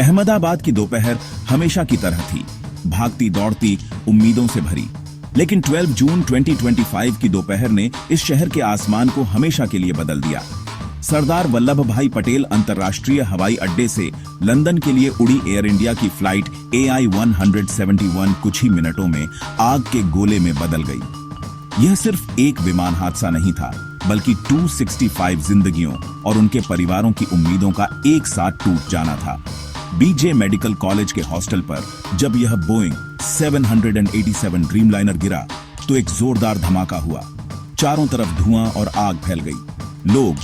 अहमदाबाद की दोपहर हमेशा की तरह थी, भागती दौड़ती, उम्मीदों से भरी। लेकिन 12 जून 2025 की दोपहर ने इस शहर के आसमान को हमेशा के लिए बदल दिया। सरदार वल्लभ भाई पटेल अंतर्राष्ट्रीय हवाई अड्डे से लंदन के लिए उड़ी एयर इंडिया की फ्लाइट AI-171 कुछ ही मिनटों में आग के गोले में बदल गई। यह सिर्फ एक विमान हादसा नहीं था, बल्कि 265 जिंदगियों और उनके परिवारों की उम्मीदों का एक साथ टूट जाना था। बीजे मेडिकल कॉलेज के हॉस्टल पर जब यह बोइंग 787 ड्रीमलाइनर गिरा तो एक जोरदार धमाका हुआ। चारों तरफ धुआं और आग फैल गई। लोग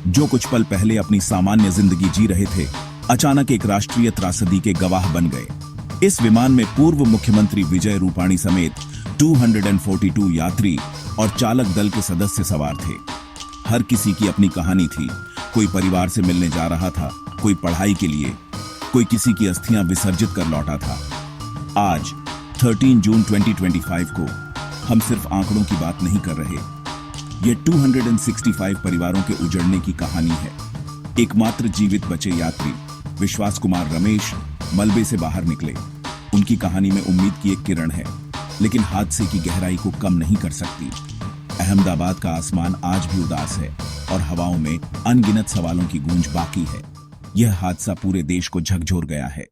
जो कुछ पल पहले अपनी सामान्य जिंदगी जी रहे थे, अचानक एक राष्ट्रीय त्रासदी के गवाह बन गए। इस विमान में पूर्व मुख्यमंत्री विजय रूपाणी समेत 242 यात्री और चालक दल के सदस्य सवार थे। हर किसी की अपनी कहानी थी। कोई परिवार से मिलने जा रहा था, कोई पढ़ाई के लिए, कोई किसी की अस्थियां विसर्जित कर लौटा था। आज 13 जून 2025 को हम सिर्फ आंकड़ों की बात नहीं कर रहे। ये 265 परिवारों के उजड़ने की कहानी है। एकमात्र जीवित बचे यात्री विश्वास कुमार रमेश मलबे से बाहर निकले। उनकी कहानी में उम्मीद की एक किरण है, लेकिन हादसे की गहराई को कम नहीं कर सकती। अहमदाबाद का आसमान आज भी उदास है और हवाओं में अनगिनत सवालों की गूंज बाकी है। यह हादसा पूरे देश को झकझोर गया है।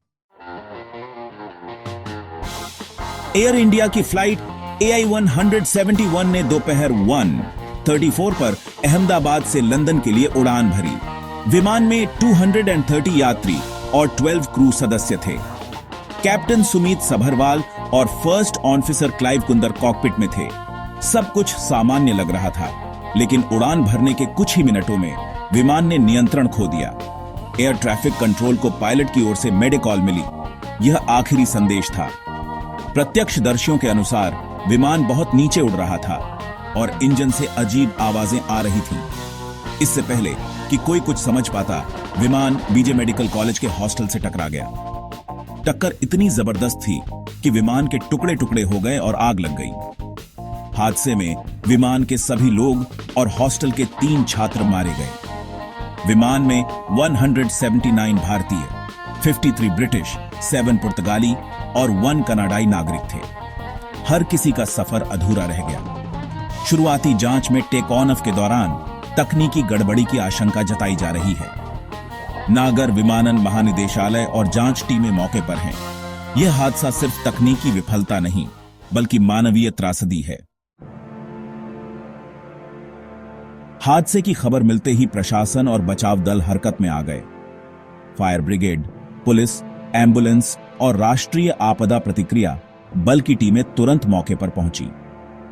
एयर इंडिया की फ्लाइट AI-171 ने दोपहर 1:34 पर अहमदाबाद से लंदन के लिए उड़ान भरी। विमान में 230 यात्री और 12 क्रू सदस्य थे। कैप्टन सुमित सभरवाल और first officer Clive Kunder cockpit में थे। सब कुछ सामान्य लग रहा था, लेकिन उड़ान भरने के कुछ ही मिनटों में विमान ने नियंत्रण खो दिया। एयर ट्रैफिक कंट्रोल को पायलट की ओर से मेडिकॉल मिली। यह आखिरी संदेश था। प्रत्यक्षदर्शियों के अनुसार विमान बहुत नीचे उड़ रहा था और इंजन से अजीब आवाजें आ रही थीं। इससे पहले कि कोई कुछ समझ पाता, विमान बीजे मेडिकल कॉलेज के हॉस्टल से टकरा गया। टक्कर इतनी जबरदस्त थी कि विमान के टुकड़े टुकड़े हो गए और आग लग गई। हादसे में विमान के सभी लोग और हॉस्टल के 3 छात्र मारे गए। विमान में 179 भारतीय, 53 ब्रिटिश, 7 पुर्तगाली और 1 कनाडाई नागरिक थे। हर किसी का सफर अधूरा रह गया। शुरुआती जांच में टेक ऑफ के दौरान तकनीकी गड़बड़ी की आशंका जताई जा रही है। नागर विमानन महानिदेशालय और जांच टीमें मौके पर हैं। यह हादसा सिर्फ तकनीकी विफलता नहीं, बल्कि मानवीय त्रासदी है। हादसे की खबर मिलते ही प्रशासन और बचाव दल हरकत में आ गए। फायर ब्रिगेड, पुलिस, एम्बुलेंस और राष्ट्रीय आपदा प्रतिक्रिया बल की टीमें तुरंत मौके पर पहुंची।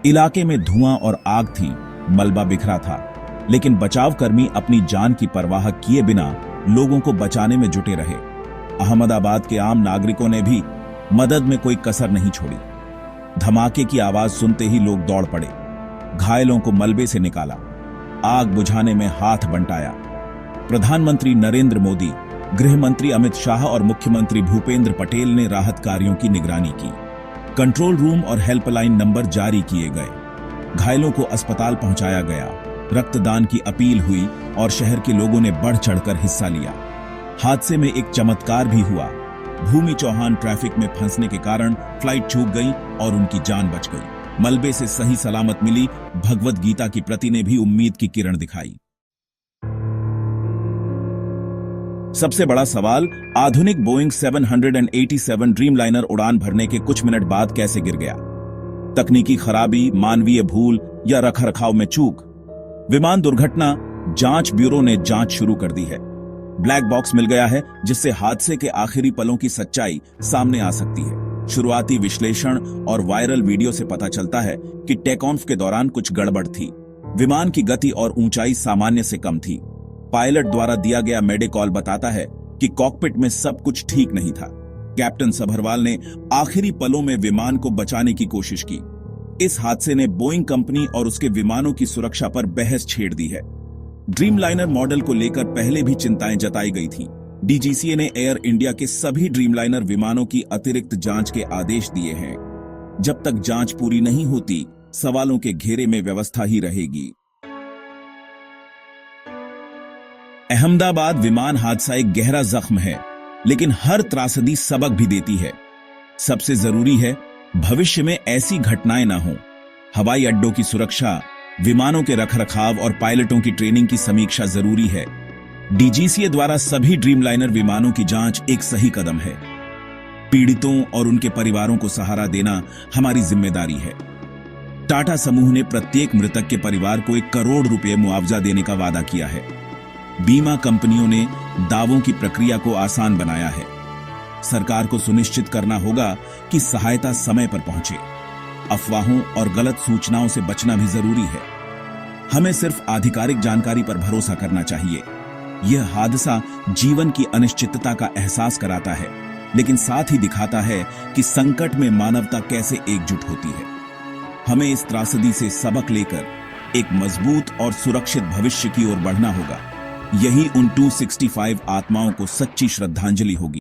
इलाके में धुआं और आग थी, मलबा बिखरा था, लेकिन बचावकर्मी अपनी जान की परवाह किए बिना लोगों को बचाने में जुटे रहे। अहमदाबाद के आम नागरिकों ने भी मदद में कोई कसर नहीं छोड़ी। धमाके की आवाज सुनते ही लोग दौड़ पड़े। घायलों को मलबे से निकाला, आग बुझाने में हाथ बंटाया। प्रधानमंत्री नरेंद्र मोदी, गृह मंत्री अमित शाह और मुख्यमंत्री भूपेंद्र पटेल ने राहत कार्यों की निगरानी की। कंट्रोल रूम और हेल्पलाइन नंबर जारी किए गए। घायलों को अस्पताल पहुंचाया गया। रक्तदान की अपील हुई और शहर के लोगों ने बढ़ चढ़कर हिस्सा लिया। हादसे में एक चमत्कार भी हुआ। भूमि चौहान ट्रैफिक में फंसने के कारण फ्लाइट चूक गई और उनकी जान बच गई। मलबे से सही सलामत मिली। भगवत गीता की प्रति ने भी उम्मीद की किरण दिखाई। सबसे बड़ा सवाल, आधुनिक बोइंग 787 ड्रीमलाइनर उड़ान भरने के कुछ मिनट बाद कैसे गिर गया? तकनीकी खराबी, मानवीय भूल या रखरखाव में चूक? विमान दुर्घटना जांच ब्यूरो ने जांच शुरू कर दी है। ब्लैक बॉक्स मिल गया है, जिससे हादसे के आखिरी पलों की सच्चाई सामने आ सकती है। शुरुआती विश्लेषण और वायरल वीडियो से पता चलता है कि टेक ऑफ के दौरान कुछ गड़बड़ थी। विमान की गति और ऊंचाई सामान्य से कम थी। पायलट द्वारा दिया गया मेडिकॉल बताता है कि कॉकपिट में सब कुछ ठीक नहीं था। कैप्टन सभरवाल ने आखिरी पलों में विमान को बचाने की कोशिश की। इस हादसे ने बोइंग कंपनी और उसके विमानों की सुरक्षा पर बहस छेड़ दी है। ड्रीमलाइनर मॉडल को लेकर पहले भी चिंताएं जताई गई थीं। डीजीसीए ने एयर इंडिया के सभी ड्रीमलाइनर विमानों की अतिरिक्त जांच के आदेश दिए हैं। जब तक जांच पूरी नहीं होती, सवालों के घेरे में व्यवस्था ही रहेगी। अहमदाबाद विमान हादसा एक गहरा जख्म है। लेकिन हर त्रासदी सबक भी देती है। सबसे जरूरी है भविष्य में ऐसी घटनाएं ना हो। हवाई अड्डों की सुरक्षा, विमानों के रखरखाव और पायलटों की ट्रेनिंग की समीक्षा जरूरी है। डीजीसीए द्वारा सभी ड्रीमलाइनर विमानों की जांच एक सही कदम है। पीड़ितों और उनके परिवारों को सहारा देना हमारी जिम्मेदारी है। टाटा समूह ने प्रत्येक मृतक के परिवार को 1 करोड़ रुपए मुआवजा देने का वादा किया है। बीमा कंपनियों ने दावों की प्रक्रिया को आसान बनाया है। सरकार को सुनिश्चित करना होगा कि सहायता समय पर पहुंचे। अफवाहों और गलत सूचनाओं से बचना भी जरूरी है। हमें सिर्फ आधिकारिक जानकारी पर भरोसा करना चाहिए। यह हादसा जीवन की अनिश्चितता का एहसास कराता है, लेकिन साथ ही दिखाता है कि संकट में मानवता कैसे एकजुट होती है। हमें इस त्रासदी से सबक लेकर एक मजबूत और सुरक्षित भविष्य की ओर बढ़ना होगा। यही उन 265 आत्माओं को सच्ची श्रद्धांजलि होगी।